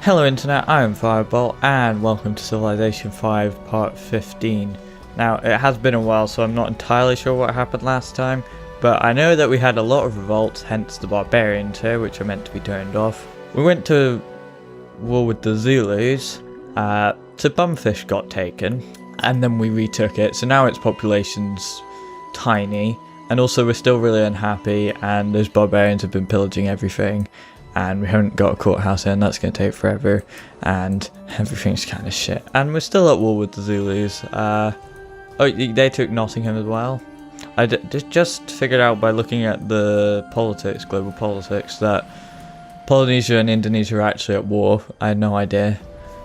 Hello Internet, I am Firebolt and welcome to Civilization 5 Part 15. Now it has been a while so I'm not entirely sure what happened last time, but I know that we had a lot of revolts, hence the barbarians here, which are meant to be turned off. We went to war with the Zulus, so Bumfish got taken, and then we retook it, so now its population's tiny, and also we're still really unhappy and those barbarians have been pillaging everything. And we haven't got a courthouse in, that's going to take forever, and everything's kind of shit. And we're still at war with the Zulus. Oh, they took Nottingham as well. I just figured out by looking at the politics, global politics, that Polynesia and Indonesia are actually at war. I had no idea,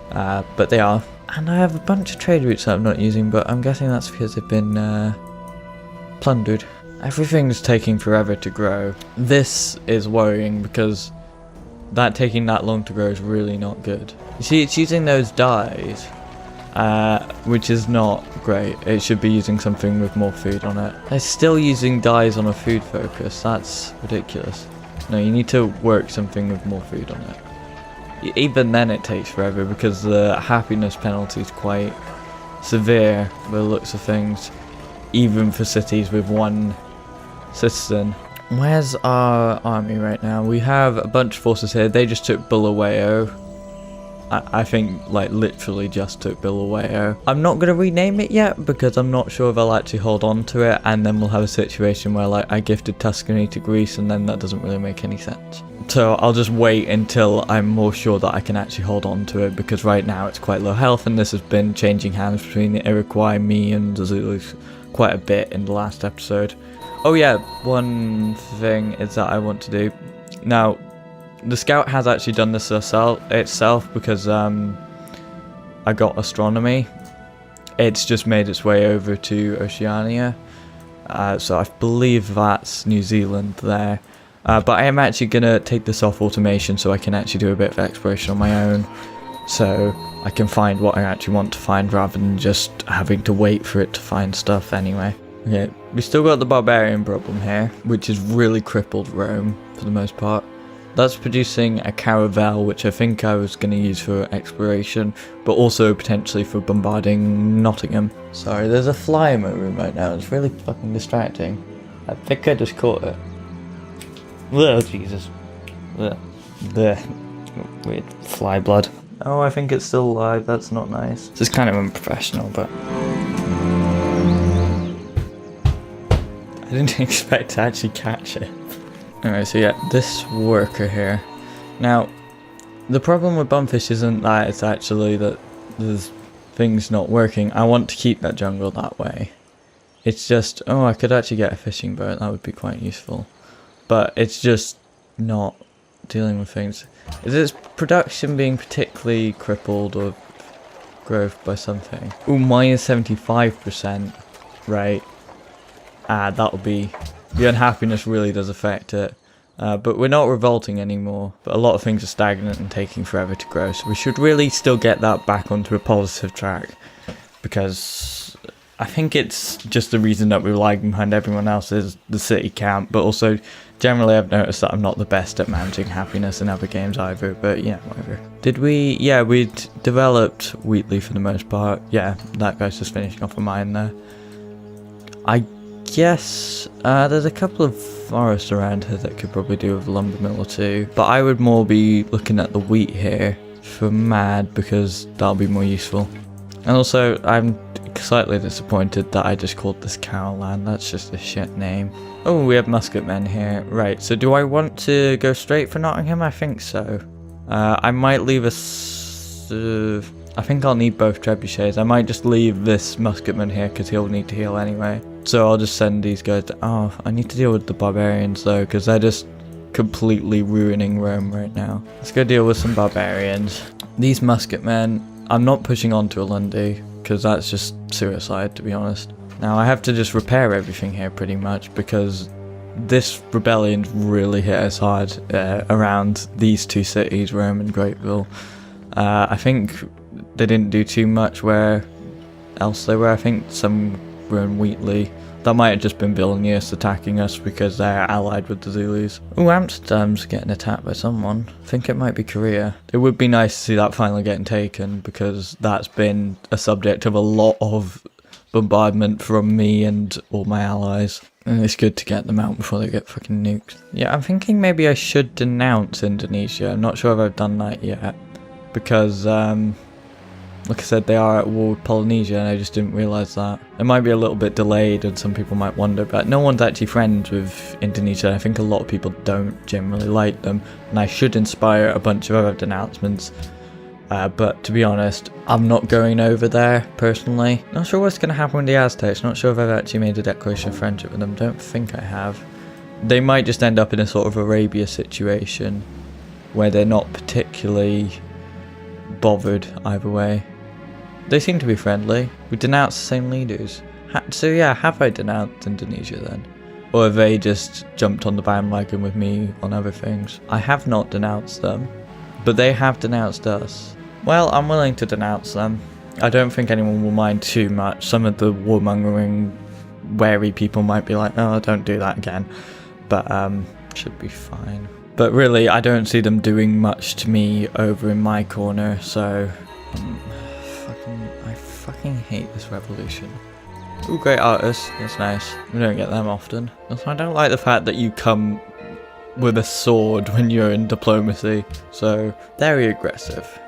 but they are. And I have a bunch of trade routes that I'm not using, but I'm guessing that's because they've been plundered. Everything's taking forever to grow. This is worrying because that taking that long to grow is really not good. You see, it's using those dyes, which is not great. It should be using something with more food on it. They're still using dyes on a food focus. That's ridiculous. No, you need to work something with more food on it. Even then it takes forever because the happiness penalty is quite severe by the looks of things, even for cities with one citizen. Where's our army right now? We have a bunch of forces here. They just took Bulawayo. I think like literally just took Bulawayo. I'm not going to rename it yet because I'm not sure if I'll actually hold on to it, and then we'll have a situation where like I gifted Tuscany to Greece and then that doesn't really make any sense. So I'll just wait until I'm more sure that I can actually hold on to it, because right now it's quite low health and this has been changing hands between the Iroquois, me and the Zulus quite a bit in the last episode. Oh yeah, one thing is that I want to do. Now, the scout has actually done this itself because I got astronomy. It's just made its way over to Oceania. So I believe that's New Zealand there. But I am actually going to take this off automation so I can actually do a bit of exploration on my own. So I can find what I actually want to find rather than just having to wait for it to find stuff anyway. Okay, we still got the barbarian problem here, which has really crippled Rome for the most part. That's producing a caravel, which I think I was going to use for exploration, but also potentially for bombarding Nottingham. Sorry, there's a fly in my room right now, it's really fucking distracting. I think I just caught it. Oh, Jesus. The weird fly blood. Oh, I think it's still alive, that's not nice. This is kind of unprofessional, but I didn't expect to actually catch it. Alright, so yeah, this worker here. Now, the problem with Bumfish isn't that it's actually that there's things not working. I want to keep that jungle that way. It's just, oh, I could actually get a fishing boat, that would be quite useful. But it's just not dealing with things. Is its production being particularly crippled or growth by something? Ooh, minus 75%, right. That'll be, the unhappiness really does affect it, but we're not revolting anymore, but a lot of things are stagnant and taking forever to grow, so we should really still get that back onto a positive track, because I think it's just the reason that we're lagging behind everyone else is the city camp, but also generally I've noticed that I'm not the best at managing happiness in other games either, but yeah, whatever. Did we, yeah, we'd developed Wheatley for the most part. Yeah, that guy's just finishing off a mine there. I guess there's a couple of forests around here that could probably do with a lumber mill or two, but I would more be looking at the wheat here for mad because that'll be more useful. And also I'm slightly disappointed that I just called this Caroline, that's just a shit name. Oh, we have musketmen here. Right, so do I want to go straight for Nottingham? I think so. I might leave I think I'll need both trebuchets. I might just leave this musketman here because he'll need to heal anyway. So I'll just send these guys to, oh, I need to deal with the barbarians though, because they're just completely ruining Rome right now. Let's go deal with some barbarians. These musketmen, I'm not pushing on to a Lundy, because that's just suicide, to be honest. Now I have to just repair everything here pretty much, because this rebellion really hit us hard around these two cities, Rome and Greatville. I think they didn't do too much where else they were. I think some were in Wheatley, That might have just been Vilnius attacking us because they're allied with the Zulus. Ooh, Amsterdam's getting attacked by someone. I think it might be Korea. It would be nice to see that finally getting taken because that's been a subject of a lot of bombardment from me and all my allies. And it's good to get them out before they get fucking nuked. Yeah, I'm thinking maybe I should denounce Indonesia. I'm not sure if I've done that yet. Because, like I said, they are at war with Polynesia and I just didn't realise that. It might be a little bit delayed and some people might wonder, but no one's actually friends with Indonesia. I think a lot of people don't generally like them. And I should inspire a bunch of other denouncements. But to be honest, I'm not going over there personally. Not sure what's going to happen with the Aztecs. Not sure if I've actually made a declaration of friendship with them. Don't think I have. They might just end up in a sort of Arabia situation where they're not particularly bothered either way. They seem to be friendly. We denounced the same leaders. So yeah, have I denounced Indonesia then? Or have they just jumped on the bandwagon with me on other things? I have not denounced them, but they have denounced us. Well, I'm willing to denounce them. I don't think anyone will mind too much. Some of the warmongering, wary people might be like, oh, don't do that again. But, should be fine. But really, I don't see them doing much to me over in my corner, so... I fucking hate this revolution. Ooh, great artists. That's nice. We don't get them often. Also, I don't like the fact that you come with a sword when you're in diplomacy. So, very aggressive.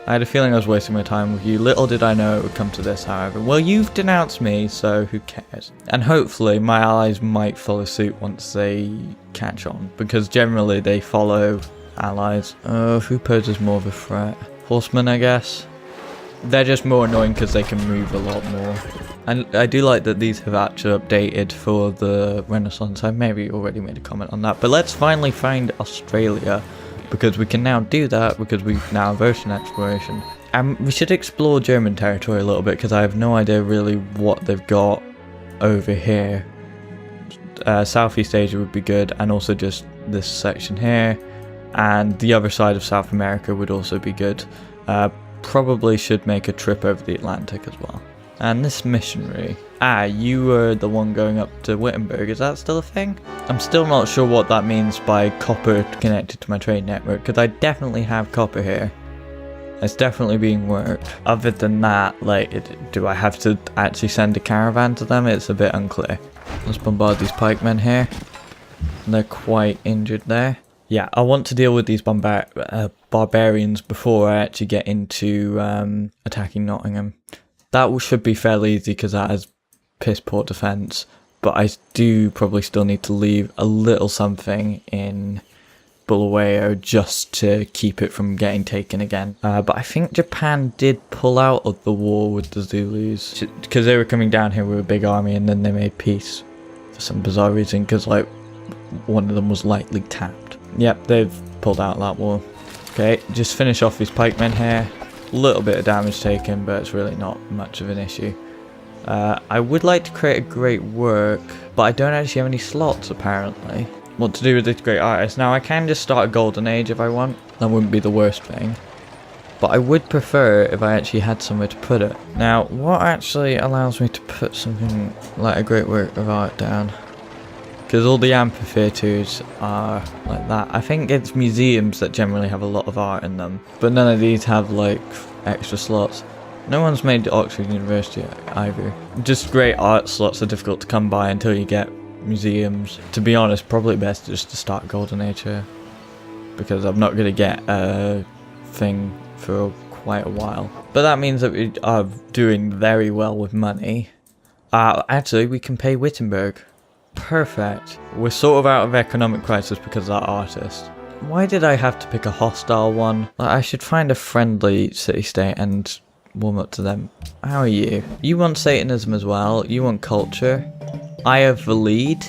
I had a feeling I was wasting my time with you. Little did I know it would come to this, however. Well, you've denounced me, so who cares? And hopefully my allies might follow suit once they catch on. Because generally they follow allies. Oh, who poses more of a threat? Horsemen, I guess? They're just more annoying because they can move a lot more. And I do like that these have actually updated for the Renaissance. I maybe already made a comment on that. But let's finally find Australia. Because we can now do that because we now have ocean exploration. And we should explore German territory a little bit because I have no idea really what they've got over here. Southeast Asia would be good, and also just this section here. And the other side of South America would also be good. Probably should make a trip over the Atlantic as well. And this missionary. You were the one going up to Wittenberg. Is that still a thing? I'm still not sure what that means by copper connected to my trade network, because I definitely have copper here. It's definitely being worked. Other than that, like, do I have to actually send a caravan to them? It's a bit unclear. Let's bombard these pikemen here. They're quite injured there. Yeah, I want to deal with these barbarians before I actually get into attacking Nottingham. That should be fairly easy because that has piss poor defense, but I do probably still need to leave a little something in Bulawayo just to keep it from getting taken again. But I think Japan did pull out of the war with the Zulus because they were coming down here with a big army and then they made peace for some bizarre reason because like one of them was lightly tapped. Yep, they've pulled out that war. Okay, just finish off these pikemen here. A little bit of damage taken, but it's really not much of an issue. I would like to create a great work, but I don't actually have any slots apparently. What to do with this great artist? Now I can just start a golden age if I want. That wouldn't be the worst thing. But I would prefer if I actually had somewhere to put it. Now, what actually allows me to put something like a great work of art down? Because all the amphitheatres are like that. I think it's museums that generally have a lot of art in them. But none of these have like extra slots. No one's made Oxford University either. Just great art slots are difficult to come by until you get museums. To be honest, probably best just to start Golden Age here. Because I'm not going to get a thing for quite a while. But that means that we are doing very well with money. Actually, we can pay Wittenberg. Perfect. We're sort of out of economic crisis because of that artist. Why did I have to pick a hostile one? I should find a friendly city-state and warm up to them. How are you? You want Satanism as well. You want culture. I have the lead.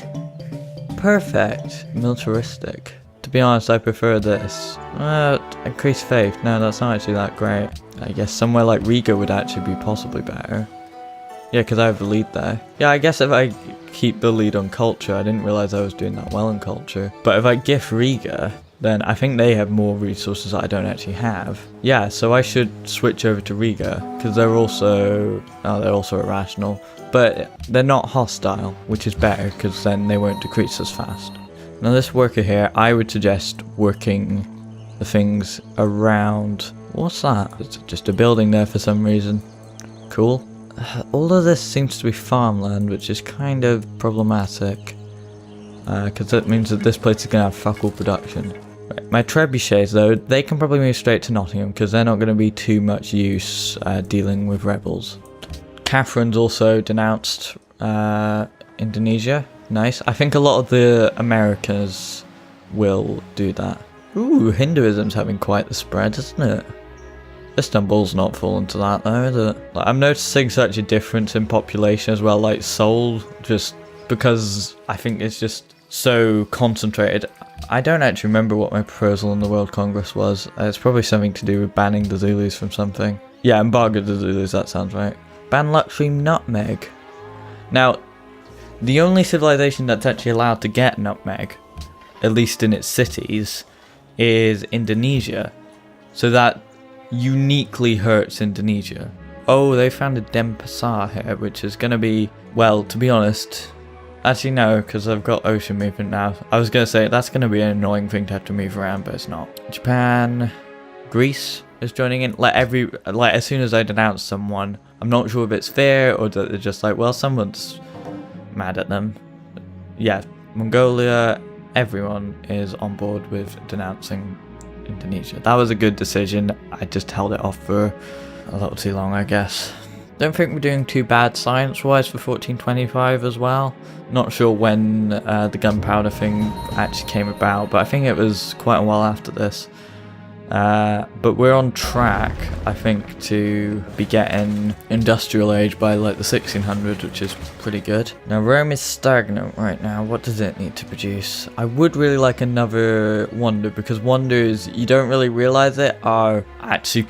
Perfect. Militaristic. To be honest, I prefer this. Increased faith. No, that's not actually that great. I guess somewhere like Riga would actually be possibly better. Yeah, because I have the lead there. Yeah, I guess if I keep the lead on culture, I didn't realize I was doing that well in culture. But if I gift Riga, then I think they have more resources that I don't actually have. Yeah, so I should switch over to Riga, because they're also irrational. But they're not hostile, which is better, because then they won't decrease as fast. Now this worker here, I would suggest working the things around... What's that? It's just a building there for some reason. Cool. All of this seems to be farmland, which is kind of problematic. Because that means that this place is going to have fuck all production. Right, my trebuchets though, they can probably move straight to Nottingham, because they're not going to be too much use dealing with rebels. Catherine's also denounced Indonesia. Nice. I think a lot of the Americans will do that. Ooh, Hinduism's having quite the spread, isn't it? Istanbul's not fallen to that though, is it? Like, I'm noticing such a difference in population as well, like Seoul, just because I think it's just so concentrated. I don't actually remember what my proposal in the World Congress was. It's probably something to do with banning the Zulus from something. Yeah, embargo the Zulus, that sounds right. Ban luxury nutmeg. Now, the only civilization that's actually allowed to get nutmeg, at least in its cities, is Indonesia. So that uniquely hurts Indonesia. Oh, they found a Denpasar here, which is going to be, well, to be honest, actually no, because I've got ocean movement now. I was going to say that's going to be an annoying thing to have to move around, but it's not. Japan, Greece is joining in. Like as soon as I denounce someone, I'm not sure if it's fair or that they're just like, well, someone's mad at them. Yeah, Mongolia, everyone is on board with denouncing Indonesia. That was a good decision. I just held it off for a little too long, I guess. Don't think we're doing too bad science-wise for 1425 as well. Not sure when the gunpowder thing actually came about, but I think it was quite a while after this. But we're on track, I think, to be getting industrial age by like the 1600s, which is pretty good. Now Rome is stagnant right now. What does it need to produce? I would really like another wonder, because wonders, you don't really realize it, are actually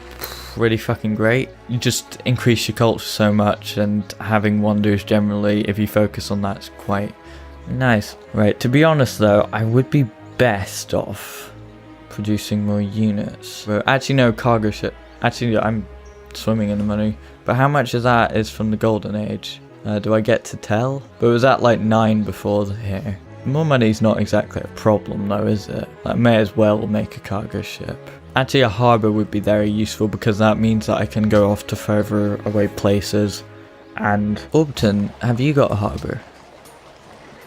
pretty fucking great. You just increase your culture so much, and having wonders generally, if you focus on that, is quite nice. Right, to be honest though, I would be best off producing more units. But actually no, cargo ship. Actually, I'm swimming in the money. But how much of that is from the golden age? Do I get to tell? But it was at like 9 before here. More money's not exactly a problem though, is it? I may as well make a cargo ship. Actually a harbour would be very useful, because that means that I can go off to further away places. And Orbiton, have you got a harbour?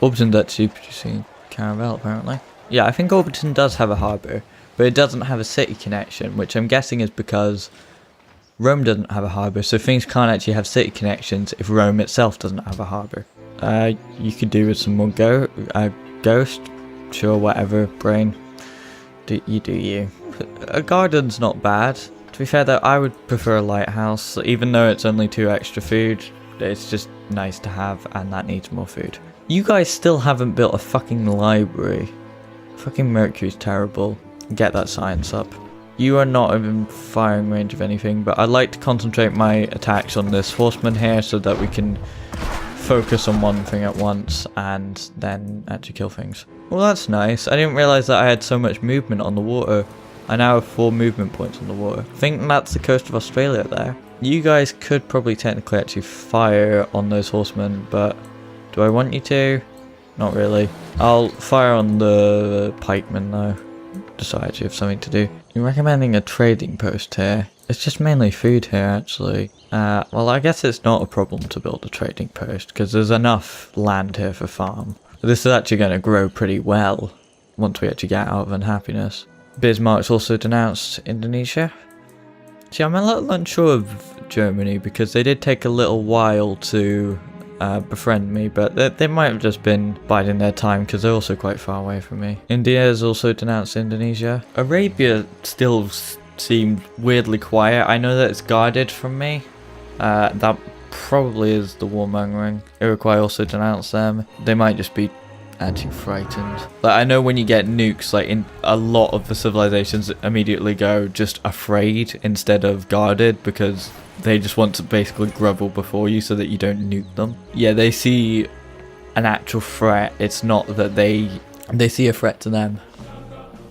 Orbiton's actually producing caravel apparently. Yeah, I think Orbiton does have a harbour, but it doesn't have a city connection, which I'm guessing is because Rome doesn't have a harbour, so things can't actually have city connections if Rome itself doesn't have a harbour. You could do with some more ghost, sure, whatever, brain. Do you. A garden's not bad. To be fair though, I would prefer a lighthouse, even though it's only 2 extra food. It's just nice to have, and that needs more food. You guys still haven't built a fucking library. Fucking Mercury's terrible. Get that science up. You are not in firing range of anything, but I'd like to concentrate my attacks on this horseman here so that we can focus on one thing at once and then actually kill things. Well, that's nice. I didn't realise that I had so much movement on the water. I now have 4 movement points on the water. I think that's the coast of Australia there. You guys could probably technically actually fire on those horsemen, but do I want you to? Not really. I'll fire on the pikemen though. Decide you have something to do. You're recommending a trading post here. It's just mainly food here actually. Well, I guess it's not a problem to build a trading post, because there's enough land here for farm. This is actually going to grow pretty well once we actually get out of unhappiness. Bismarck's also denounced Indonesia. See, I'm a little unsure of Germany, because they did take a little while to befriend me, but they might have just been biding their time, because they're also quite far away from me. India has also denounced Indonesia. Arabia still seemed weirdly quiet. I know that it's guarded from me. That probably is the warmongering. Iroquois also denounced them. They might just be actually frightened. Like, I know when you get nukes, like in a lot of the civilizations immediately go just afraid instead of guarded, because they just want to basically grovel before you so that you don't nuke them. Yeah, they see an actual threat. It's not that they see a threat to them.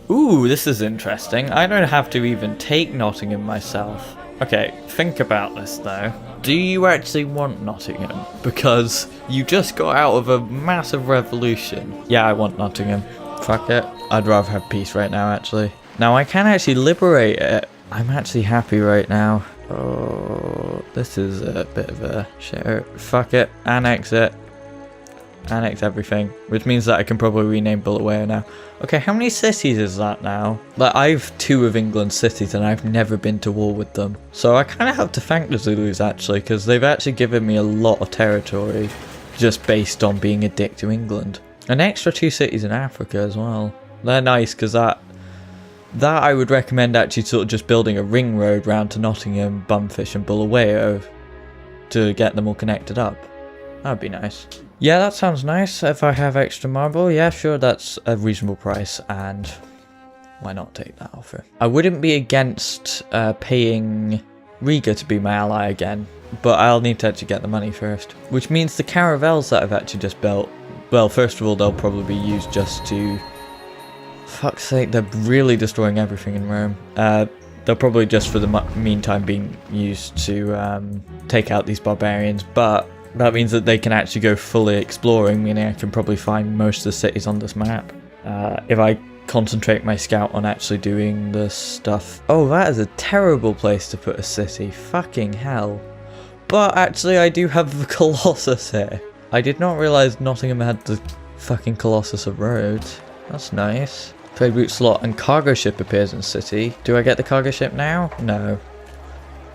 Ooh, this is interesting. I don't have to even take Nottingham myself. Okay, think about this though. Do you actually want Nottingham? Because you just got out of a massive revolution. Yeah, I want Nottingham. Fuck it. I'd rather have peace right now, actually. Now, I can actually liberate it. I'm actually happy right now. Oh, this is a bit of a shit. Fuck it. Annex it. Annex everything, which means that I can probably rename Bulawayo now. Okay, how many cities is that now? Like, I've 2 of England's cities and I've never been to war with them. So I kind of have to thank the Zulus actually, because they've actually given me a lot of territory just based on being a dick to England. An extra 2 cities in Africa as well. They're nice because that I would recommend actually sort of just building a ring road round to Nottingham, Bumfish and Bulawayo to get them all connected up. That'd be nice. Yeah, that sounds nice. If I have extra marble, yeah, sure, that's a reasonable price, and why not take that offer? I wouldn't be against paying Riga to be my ally again, but I'll need to actually get the money first. Which means the caravels that I've actually just built, well, first of all, they'll probably be used just to... Fuck's sake, they're really destroying everything in Rome. They'll probably just for the meantime being used to take out these barbarians, but that means that they can actually go fully exploring, meaning I can probably find most of the cities on this map. If I concentrate my scout on actually doing the stuff. Oh, that is a terrible place to put a city. Fucking hell. But actually, I do have the Colossus here. I did not realise Nottingham had the fucking Colossus of Rhodes. That's nice. Trade route slot and cargo ship appears in city. Do I get the cargo ship now? No.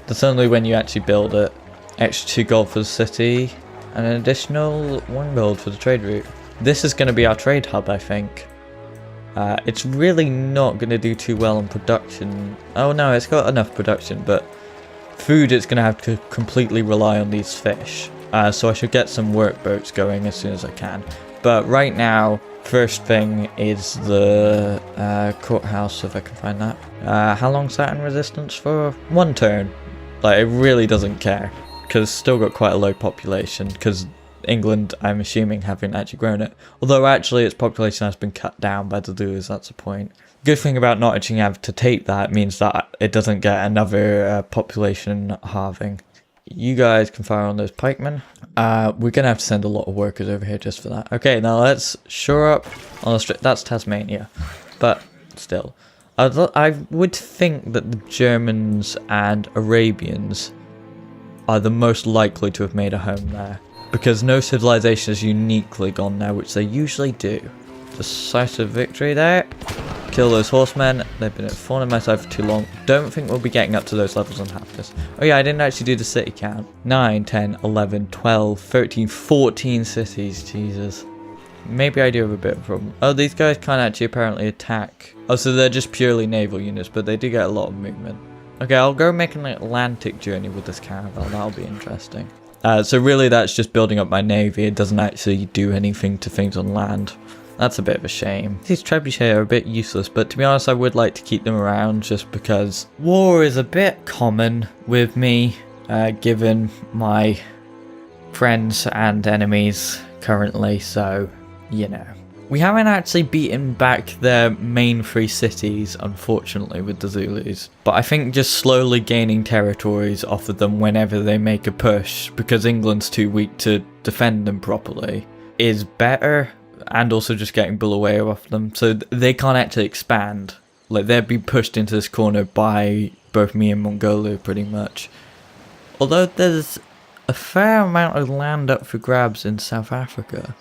That's only when you actually build it. Extra 2 gold for the city, and an additional 1 gold for the trade route. This is going to be our trade hub, I think. It's really not going to do too well on production. Oh no, it's got enough production, but food it's going to have to completely rely on these fish. So I should get some workboats going as soon as I can. But right now, first thing is the courthouse, if I can find that. How long's that in resistance for? 1 turn. Like, it really doesn't care. Because it's still got quite a low population, because England, I'm assuming, haven't actually grown it. Although actually its population has been cut down by the Zulus, that's the point. Good thing about not actually having to take that means that it doesn't get another population halving. You guys can fire on those pikemen. We're going to have to send a lot of workers over here just for that. Okay, now let's shore up on the strip. That's Tasmania, but still. I would think that the Germans and Arabians are the most likely to have made a home there, because no civilization has uniquely gone there, which they usually do. Decisive victory there. Kill those horsemen. They've been at thorn in my side for too long. Don't think we'll be getting up to those levels on half this. Oh yeah, I didn't actually do the city count. 9, 10, 11, 12, 13, 14 cities. Jesus. Maybe I do have a bit of a problem. Oh, these guys can't actually apparently attack. Oh, so they're just purely naval units, but they do get a lot of movement. Okay, I'll go make an Atlantic journey with this caravel. That'll be interesting. So really that's just building up my navy. It doesn't actually do anything to things on land. That's a bit of a shame. These trebuchets are a bit useless, but to be honest, I would like to keep them around just because war is a bit common with me, given my friends and enemies currently, so, you know. We haven't actually beaten back their main 3 cities, unfortunately, with the Zulus. But I think just slowly gaining territories off of them whenever they make a push, because England's too weak to defend them properly, is better. And also just getting Bulawayo off them, so they can't actually expand. Like, they're being pushed into this corner by both me and Mongolia, pretty much. Although there's a fair amount of land up for grabs in South Africa.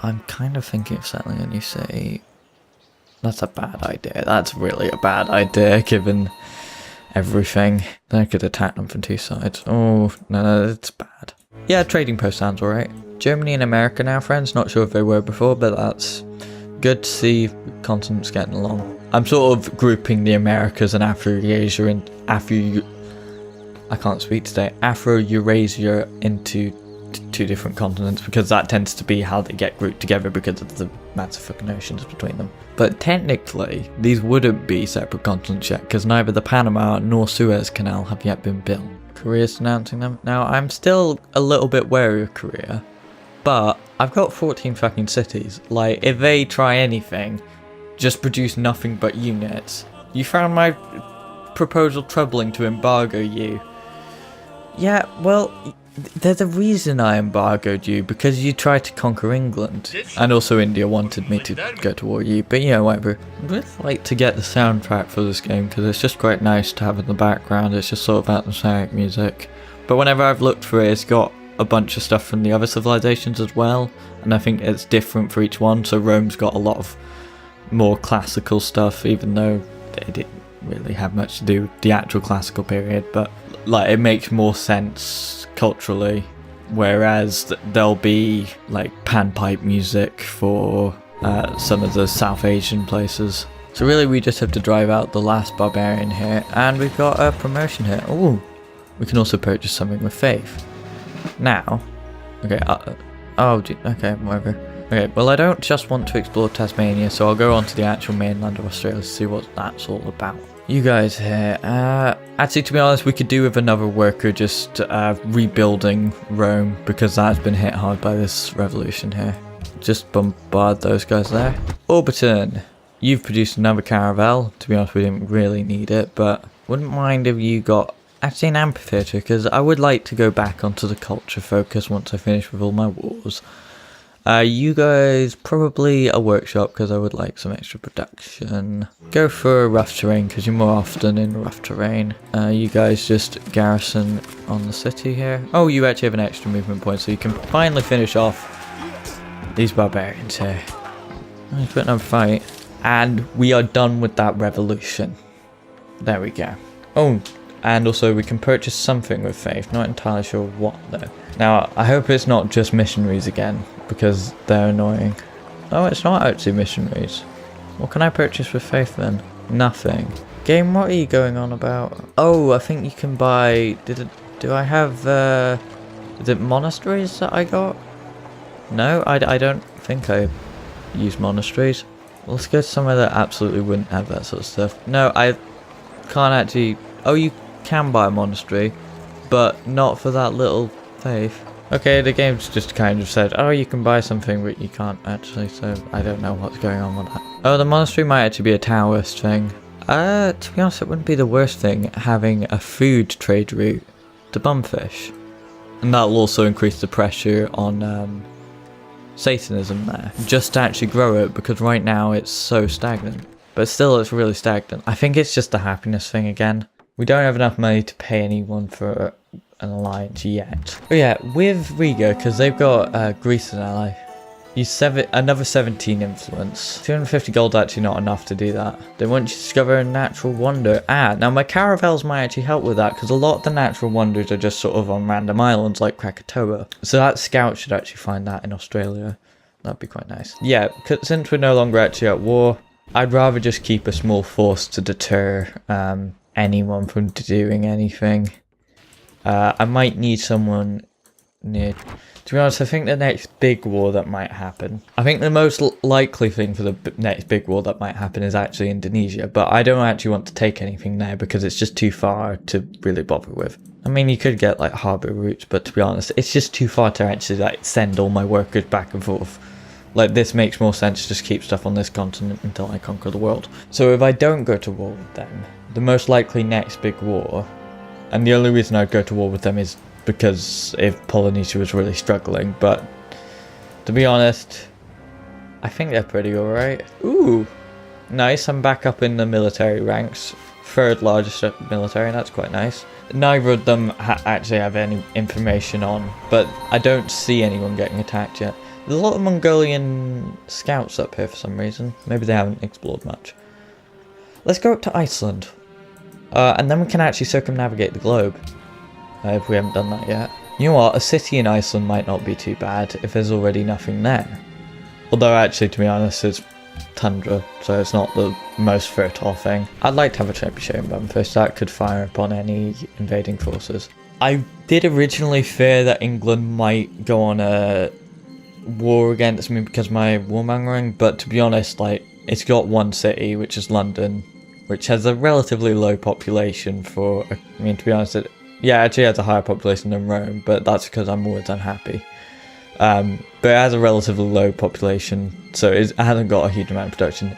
I'm kind of thinking of settling a new city. That's a bad idea. That's really a bad idea, given everything. Then I could attack them from 2 sides. Oh, no, it's bad. Yeah, trading post sounds alright. Germany and America now, friends. Not sure if they were before, but that's good to see continents getting along. I'm sort of grouping the Americas and Afro-Eurasia and Afro-Eurasia into two different continents, because that tends to be how they get grouped together because of the massive fucking oceans between them. But technically, these wouldn't be separate continents yet, because neither the Panama nor Suez Canal have yet been built. Korea's denouncing them. Now, I'm still a little bit wary of Korea, but I've got 14 fucking cities. Like, if they try anything, just produce nothing but units. You found my proposal troubling to embargo you. Yeah, well, there's a reason I embargoed you, because you tried to conquer England. And also India wanted me to go to war with you, but yeah, whatever. I'd really like to get the soundtrack for this game, because it's just quite nice to have in the background. It's just sort of atmospheric music. But whenever I've looked for it, it's got a bunch of stuff from the other civilizations as well, and I think it's different for each one. So Rome's got a lot of more classical stuff, even though they didn't really have much to do with the actual classical period, but like it makes more sense culturally, whereas there'll be like panpipe music for some of the South Asian places. So really we just have to drive out the last barbarian here, and we've got a promotion here. Oh, we can also purchase something with faith. Now, okay, okay, whatever. Okay, well I don't just want to explore Tasmania, so I'll go on to the actual mainland of Australia to see what that's all about. You guys here, actually to be honest, we could do with another worker just rebuilding Rome, because that's been hit hard by this revolution here. Just bombard those guys there. Orbiton, you've produced another caravel. To be honest, we didn't really need it, but wouldn't mind if you got actually an amphitheatre, because I would like to go back onto the culture focus once I finish with all my wars. You guys, probably a workshop, because I would like some extra production. Go for rough terrain, because you're more often in rough terrain. You guys just garrison on the city here. Oh, you actually have an extra movement point, so you can finally finish off these barbarians here. Let's put another fight. And we are done with that revolution. There we go. Oh, and also we can purchase something with faith. Not entirely sure what though. Now, I hope it's not just missionaries again, because they're annoying. Oh, it's not actually missionaries. What can I purchase with faith then? Nothing. Game, what are you going on about? Oh, I think you can buy... Do I have... Is it monasteries that I got? No, I don't think I use monasteries. Let's go to somewhere that absolutely wouldn't have that sort of stuff. No, I can't actually... Oh, you can buy a monastery, but not for that little faith. Okay, the game's just kind of said, oh, you can buy something, but you can't actually, so I don't know what's going on with that. Oh, the monastery might actually be a Taoist thing. To be honest, it wouldn't be the worst thing having a food trade route to Bumfish. And that'll also increase the pressure on Satanism there. Just to actually grow it, because right now it's so stagnant. But still, it's really stagnant. I think it's just a happiness thing again. We don't have enough money to pay anyone for an alliance yet. But yeah, with Riga, because they've got Greece as an ally, use another 17 influence. 250 gold actually not enough to do that. They want you to discover a natural wonder. Now my caravels might actually help with that, because a lot of the natural wonders are just sort of on random islands like Krakatoa. So that scout should actually find that in Australia. That'd be quite nice. Yeah, since we're no longer actually at war, I'd rather just keep a small force to deter anyone from doing anything. I might need someone near... To be honest, I think the next big war that might happen... I think the most likely thing for the next big war that might happen is actually Indonesia, but I don't actually want to take anything there because it's just too far to really bother with. I mean, you could get like harbour routes, but to be honest, it's just too far to actually like send all my workers back and forth. Like, this makes more sense to just keep stuff on this continent until I conquer the world. So if I don't go to war with them, the most likely next big war, and the only reason I'd go to war with them is because if Polynesia was really struggling, but to be honest, I think they're pretty alright. Ooh, nice, I'm back up in the military ranks. Third largest military, and that's quite nice. Neither of them actually have any information on, but I don't see anyone getting attacked yet. There's a lot of Mongolian scouts up here for some reason. Maybe they haven't explored much. Let's go up to Iceland. And then we can actually circumnavigate the globe. If we haven't done that yet. You know what? A city in Iceland might not be too bad if there's already nothing there. Although actually, to be honest, it's tundra, so it's not the most fertile thing. I'd like to have a trebuchet in Bumfish that could fire upon any invading forces. I did originally fear that England might go on a war against me because of my warmongering, but to be honest, like, it's got one city, which is London, which has a relatively low population for, I mean, to be honest, it actually has a higher population than Rome, but that's because I'm always unhappy. But it has a relatively low population, so it hasn't got a huge amount of production.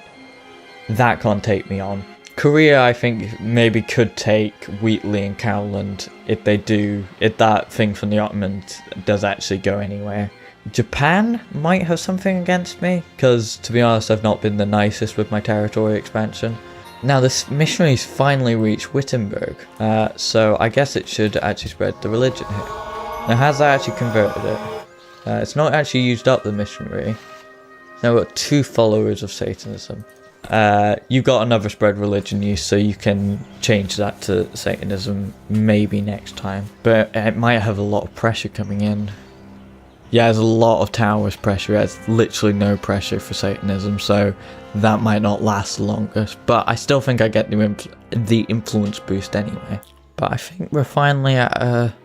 That can't take me on. Korea, I think, maybe could take Wheatley and Cowland if that thing from the Ottomans does actually go anywhere. Japan might have something against me, because to be honest, I've not been the nicest with my territory expansion. Now, the missionaries finally reached Wittenberg, so I guess it should actually spread the religion here. Now, has that actually converted it? It's not actually used up the missionary. Now we've got 2 followers of Satanism. You've got another spread religion use, so you can change that to Satanism maybe next time. But it might have a lot of pressure coming in. Yeah, there's a lot of towers pressure. There's literally no pressure for Satanism, so that might not last the longest. But I still think I get the influence boost anyway. But I think we're finally at a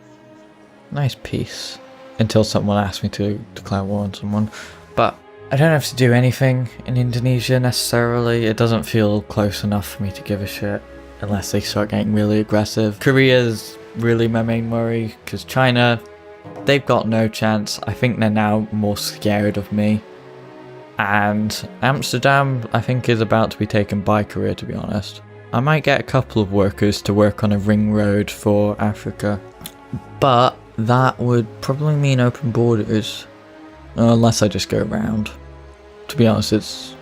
nice peace. Until someone asks me to declare war on someone. But I don't have to do anything in Indonesia necessarily. It doesn't feel close enough for me to give a shit. Unless they start getting really aggressive. Korea's really my main worry. Because China, they've got no chance. I think they're now more scared of me. And Amsterdam, I think, is about to be taken by Korea, to be honest. I might get a couple of workers to work on a ring road for Africa. But that would probably mean open borders. Unless I just go around. To be honest, it's...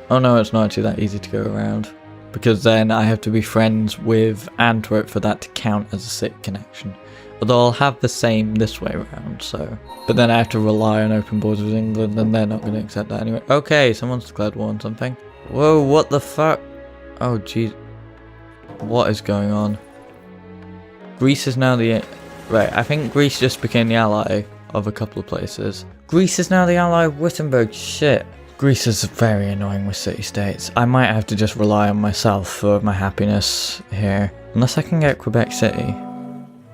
Oh no, it's not actually that easy to go around. Because then I have to be friends with Antwerp for that to count as a city connection. Although I'll have the same this way around, so... But then I have to rely on open borders with England, and they're not going to accept that anyway. Okay, someone's declared war on something. Whoa, what the fuck? Oh, jeez. What is going on? Greece is now the... Right, I think Greece just became the ally of a couple of places. Greece is now the ally of Wittenberg. Shit. Greece is very annoying with city-states. I might have to just rely on myself for my happiness here. Unless I can get Quebec City.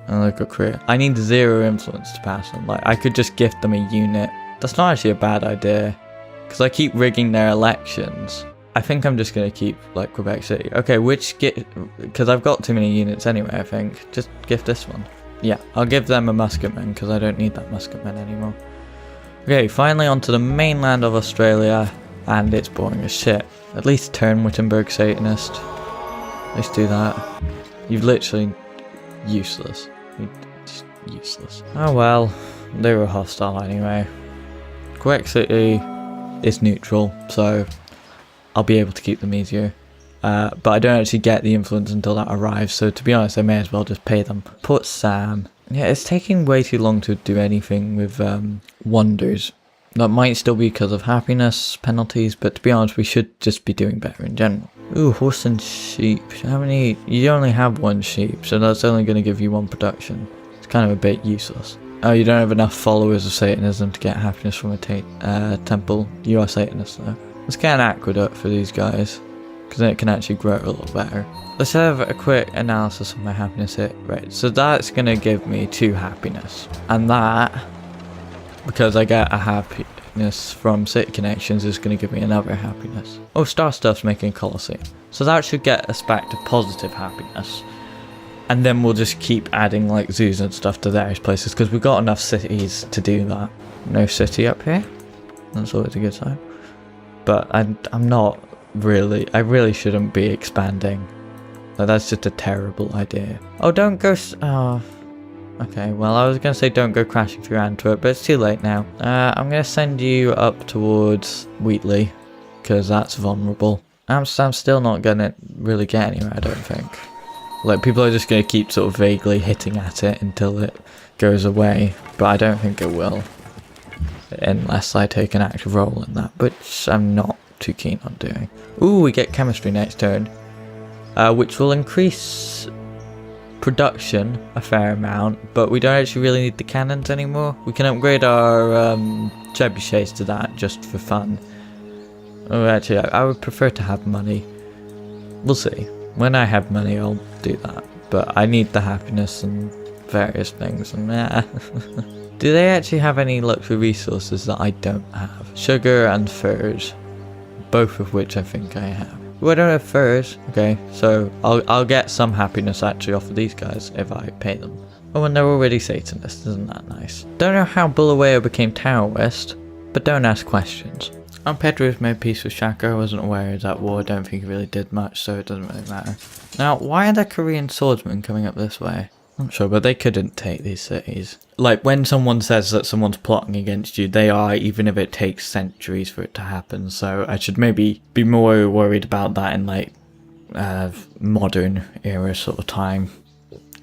And look at Korea. I need 0 influence to pass them. Like, I could just gift them a unit. That's not actually a bad idea. Because I keep rigging their elections. I think I'm just going to keep, like, Quebec City. Okay, because I've got too many units anyway, I think. Just gift this one. Yeah, I'll give them a musketman because I don't need that musketman anymore. Okay, finally onto the mainland of Australia, and it's boring as shit. At least turn Wittenberg Satanist. At least do that. You've literally... useless. You're just useless. Oh well, they were hostile anyway. Quebec City is neutral, so I'll be able to keep them easier. But I don't actually get the influence until that arrives, so to be honest I may as well just pay them. Put Sam. Yeah, it's taking way too long to do anything with wonders. That might still be because of happiness penalties, but to be honest we should just be doing better in general. Ooh, horse and sheep. How many? You only have 1 sheep, so that's only going to give you 1 production. It's kind of a bit useless. Oh, you don't have enough followers of Satanism to get happiness from a temple. You are Satanist though. Let's get an aqueduct for these guys. Because then it can actually grow a little better. Let's have a quick analysis of my happiness hit. Right, so that's going to give me 2 happiness. And that, because I get a happiness from city connections, is going to give me another happiness. Oh, Star Stuff's making a Colosseum. So that should get us back to positive happiness. And then we'll just keep adding like zoos and stuff to various places, because we've got enough cities to do that. No city up here. That's always a good sign. But I'm not... I really shouldn't be expanding. That's just a terrible idea. Oh, don't go... Oh. Okay, well, I was going to say don't go crashing through Antwerp, but it's too late now. I'm going to send you up towards Wheatley, because that's vulnerable. Amsterdam's still not going to really get anywhere, I don't think. Like, people are just going to keep sort of vaguely hitting at it until it goes away, but I don't think it will. Unless I take an active role in that, which I'm not too keen on doing. Ooh, we get chemistry next turn, which will increase production a fair amount, but we don't actually really need the cannons anymore. We can upgrade our trebuchets to that just for fun. Oh, actually, I would prefer to have money. We'll see. When I have money, I'll do that. But I need the happiness, and various things. And do they actually have any luxury resources that I don't have? Sugar and furs, both of which I think I have. Well, I don't have furs. Okay, so I'll get some happiness actually off of these guys if I pay them. Oh, and they're already Satanists, isn't that nice? Don't know how Bulawayo became Taoist, but don't ask questions. Pedro's made peace with Shaka. I wasn't aware of that war. I don't think it really did much, so it doesn't really matter. Now, why are there Korean swordsmen coming up this way? I'm not sure, but they couldn't take these cities. Like, when someone says that someone's plotting against you, they are, even if it takes centuries for it to happen. So I should maybe be more worried about that in, like, modern era sort of time.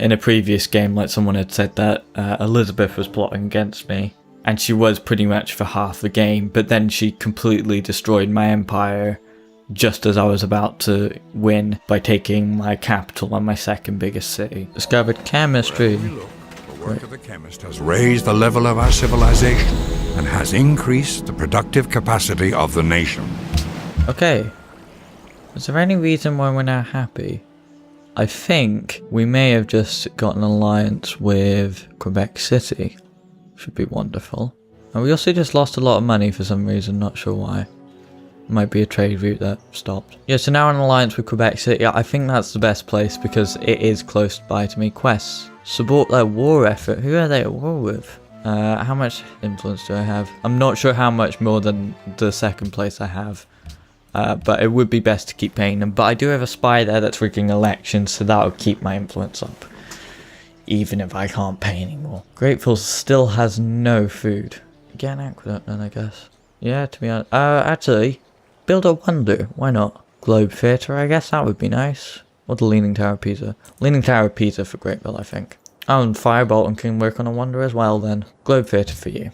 In a previous game, like, someone had said that Elizabeth was plotting against me. And she was pretty much for half the game, but then she completely destroyed my empire just as I was about to win by taking my capital and my second biggest city. Discovered chemistry. The work of the chemist has raised the level of our civilization and has increased the productive capacity of the nation. Okay. Is there any reason why we're now happy? I think we may have just got an alliance with Quebec City. Should be wonderful. And we also just lost a lot of money for some reason, not sure why. Might be a trade route that stopped. Yeah, so now an alliance with Quebec City. I think that's the best place because it is close by to me. Quests. Support their war effort. Who are they at war with? How much influence do I have? I'm not sure how much more than the second place I have. But it would be best to keep paying them. But I do have a spy there that's rigging elections, so that'll keep my influence up. Even if I can't pay anymore. Grateful still has no food. Get an aqueduct then, I guess. Yeah, to be honest. Actually, build a wonder. Why not? Globe Theatre, I guess that would be nice. Or the Leaning Tower of Pisa. Leaning Tower of Pisa for Greatville, I think. Oh, and Firebolt and can work on a wonder as well then. Globe Theatre for you.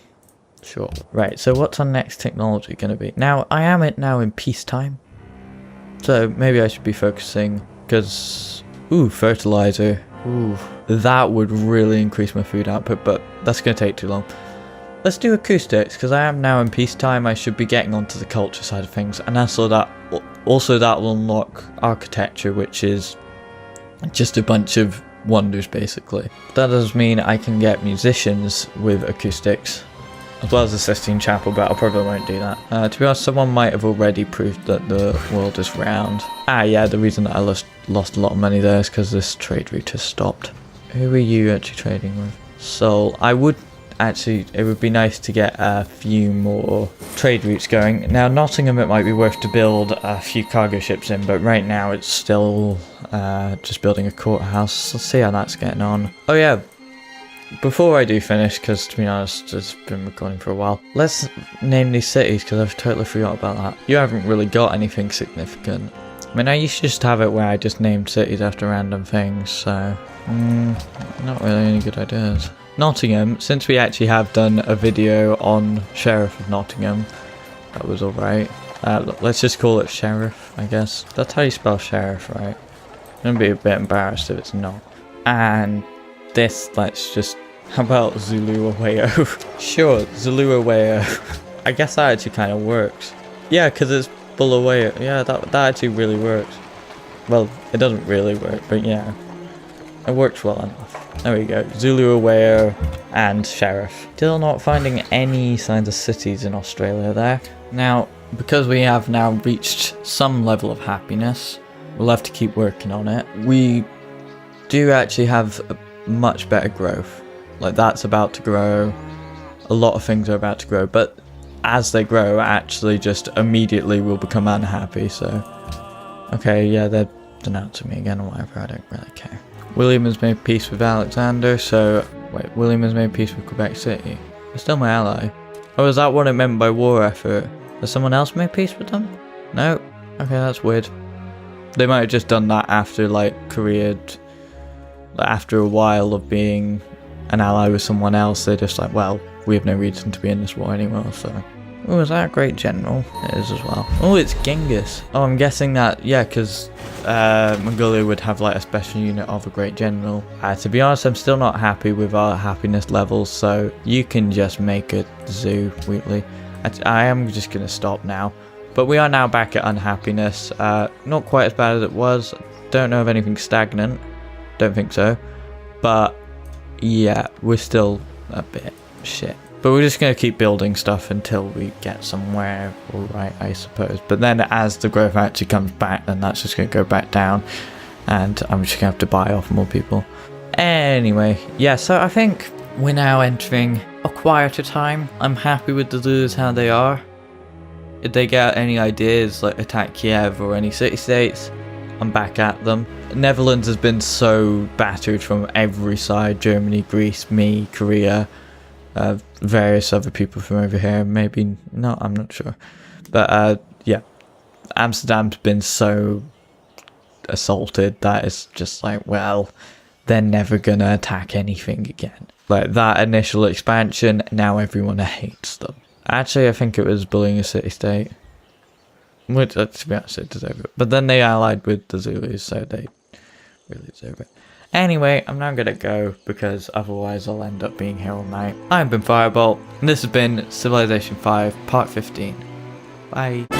Sure. Right, so what's our next technology going to be? Now, I am now in peacetime. So maybe I should be focusing, because... Ooh, fertilizer. Ooh, that would really increase my food output, but that's going to take too long. Let's do acoustics, because I am now in peacetime. I should be getting onto the culture side of things, and also that will unlock architecture, which is just a bunch of wonders, basically. That does mean I can get musicians with acoustics, as well as the Sistine Chapel, but I probably won't do that. To be honest, someone might have already proved that the world is round. Ah, yeah, the reason that I lost a lot of money there is because this trade route has stopped. Who are you actually trading with? So, I would actually, it would be nice to get a few more trade routes going. Now, Nottingham, it might be worth to build a few cargo ships in, but right now it's still just building a courthouse. Let's see how that's getting on. Oh yeah. Before I do finish, because to be honest, it's been recording for a while, let's name these cities, because I've totally forgot about that. You haven't really got anything significant. I mean, I used to just have it where I just named cities after random things, so... not really any good ideas. Nottingham, since we actually have done a video on Sheriff of Nottingham, that was alright. Let's just call it Sheriff, I guess. That's how you spell Sheriff, right? I'm gonna be a bit embarrassed if it's not. And... this, let's just... how about Zulu Awayo? Sure, Zulu Awayo. I guess that actually kind of works. Yeah, because it's Bulawayo. Yeah, that actually really works. Well, it doesn't really work, but yeah. It works well enough. There we go. Zulu Awayo and Sheriff. Still not finding any signs of cities in Australia there. Now, because we have now reached some level of happiness, we'll have to keep working on it. We do actually have a much better growth. Like, that's about to grow. A lot of things are about to grow, but as they grow, actually just immediately will become unhappy, so... okay, yeah, they're denouncing me again or whatever, I don't really care. William has made peace with Alexander, so... wait, William has made peace with Quebec City. They're still my ally. Oh, is that what it meant by war effort? Has someone else made peace with them? No? Okay, that's weird. They might have just done that after, like, Korea... after a while of being an ally with someone else, they're just like, well, we have no reason to be in this war anymore, so... oh, is that a great general? It is as well. Oh, it's Genghis. Oh, I'm guessing that, yeah, because Mongolia would have, like, a special unit of a great general. To be honest, I'm still not happy with our happiness levels, so you can just make a zoo, Wheatley. I am just going to stop now. But we are now back at unhappiness. Not quite as bad as it was. Don't know of anything stagnant. Don't think so. But yeah, we're still a bit shit. But we're just going to keep building stuff until we get somewhere alright, I suppose. But then as the growth actually comes back, then that's just going to go back down. And I'm just going to have to buy off more people. Anyway, yeah, so I think we're now entering a quieter time. I'm happy with the Zulus how they are. If they get any ideas, like attack Kiev or any city-states, I'm back at them. Netherlands has been so battered from every side. Germany, Greece, me, Korea, various other people from over here. Maybe not, I'm not sure. But yeah, Amsterdam's been so assaulted that it's just like, well, they're never gonna attack anything again. Like that initial expansion, now everyone hates them. Actually, I think it was bullying a city-state. Which, to be honest, it deserved it. But then they allied with the Zulus, so they really deserve it. Anyway, I'm now gonna go, because otherwise I'll end up being here all night. I've been Firebolt, and this has been Civilization 5 Part 15. Bye.